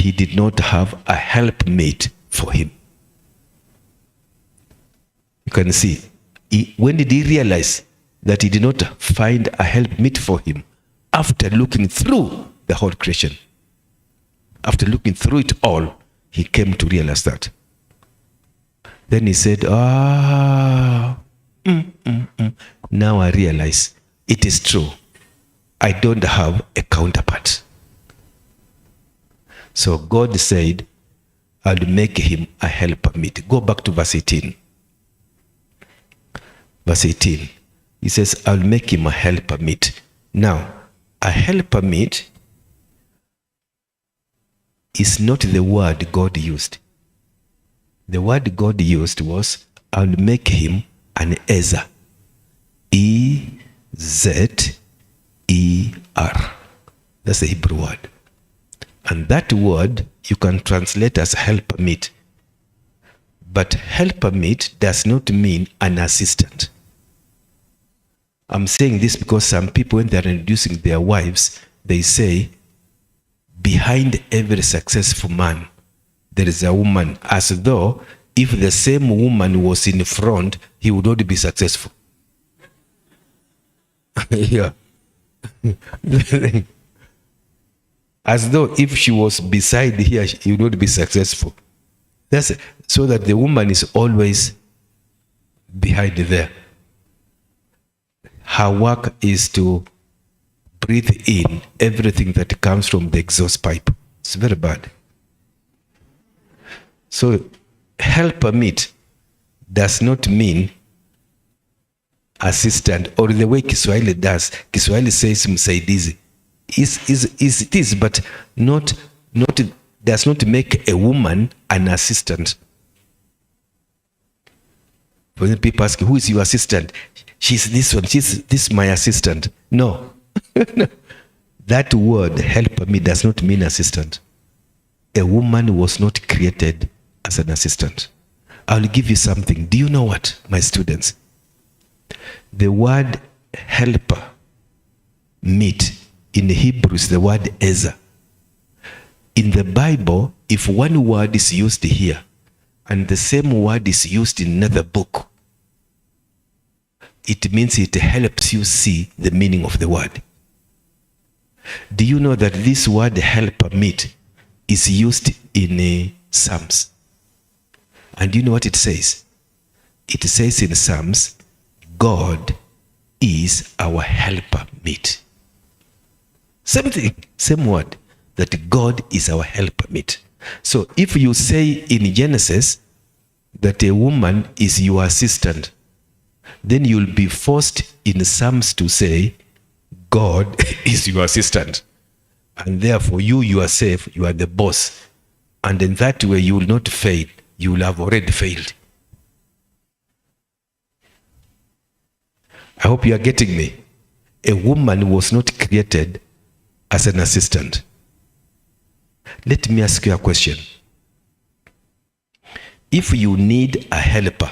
he did not have a helpmate for him. You can see, when did he realize that he did not find a helpmate for him? After looking through the whole creation. After looking through it all, he came to realize that. Then he said, now I realize it is true. I don't have a counterpart. So God said, I'll make him a helpmeet. Go back to verse 18. Verse 18. He says, I'll make him a helpmeet. Now, a helpmeet is not the word God used. The word God used was, I'll make him an Ezer. E-Z-E-R. That's the Hebrew word. And that word you can translate as helpmeet. But helpmeet does not mean an assistant. I'm saying this because some people, when they're introducing their wives, they say, behind every successful man, there is a woman, as though if the same woman was in front, he would not be successful. Yeah. As though if she was beside here, he would not be successful. That's so that the woman is always behind there. Her work is to breathe in everything that comes from the exhaust pipe. It's very bad. So, helpmeet does not mean assistant, or the way Kiswahili does. Kiswahili says msaidizi. It is, but does not make a woman an assistant. When people ask, who is your assistant? She's this one. This is my assistant. No. That word helpmeet does not mean assistant. A woman was not created as an assistant. I'll give you something. Do you know what, my students? The word helper, meet, in Hebrew is the word Ezer. In the Bible, if one word is used here and the same word is used in another book, it means it helps you see the meaning of the word. Do you know that this word helpmeet is used in Psalms? And do you know what it says? It says in Psalms, God is our helpmeet. Same thing, same word, that God is our helpmeet. So if you say in Genesis that a woman is your assistant, then you'll be forced in Psalms to say, God is your assistant. And therefore, you yourself, you are the boss. And in that way, you will not fail. You will have already failed. I hope you are getting me. A woman was not created as an assistant. Let me ask you a question. If you need a helper,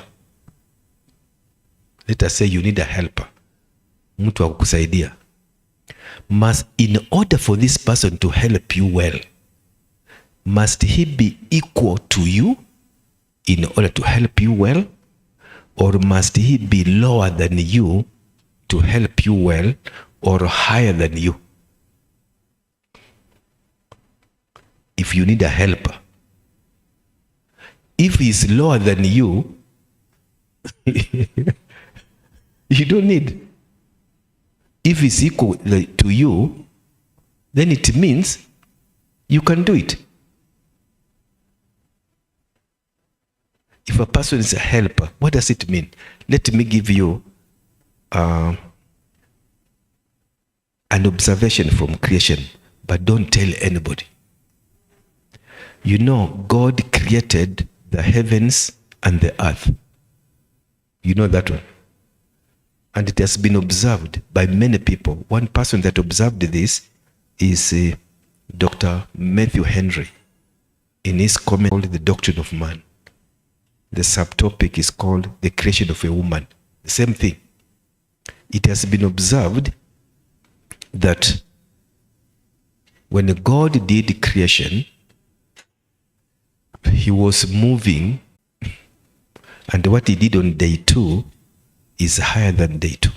let us say you need a helper, mtu wa kukusaidia, in order for this person to help you well, must he be equal to you in order to help you well? Or must he be lower than you to help you well, or higher than you? If you need a helper, if he's lower than you, you don't need. If he's equal to you, then it means you can do it. If a person is a helper, what does it mean? Let me give you an observation from creation, but don't tell anybody. You know, God created the heavens and the earth. You know that one? And it has been observed by many people. One person that observed this is Dr. Matthew Henry in his comment called The Doctrine of Man. The subtopic is called The Creation of a Woman. The same thing. It has been observed that when God did creation, He was moving, and what he did on day 2 is higher than day 2.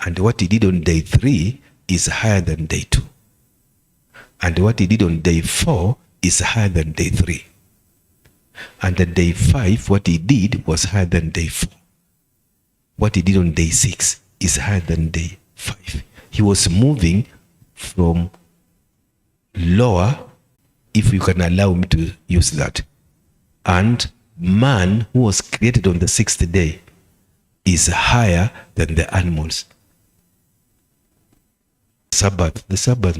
And what he did on day 3 is higher than day 2. And what he did on day 4 is higher than day 3. And on day 5, what he did was higher than day 4. What he did on day 6 is higher than day 5. He was moving from lower, if you can allow me to use that. And man, who was created on the 6th day, is higher than the animals. Sabbath, the Sabbath.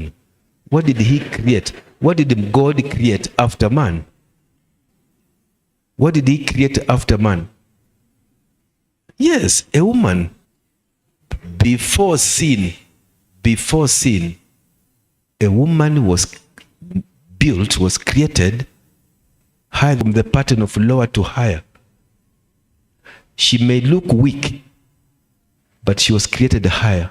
What did he create? What did God create after man? What did he create after man? Yes, a woman. Before sin, a woman was built, was created higher from the pattern of lower to higher. She may look weak, but she was created higher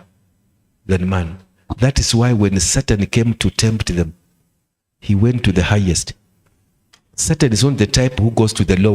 than man. That is why when Satan came to tempt them, he went to the highest. Satan is not the type who goes to the lowest.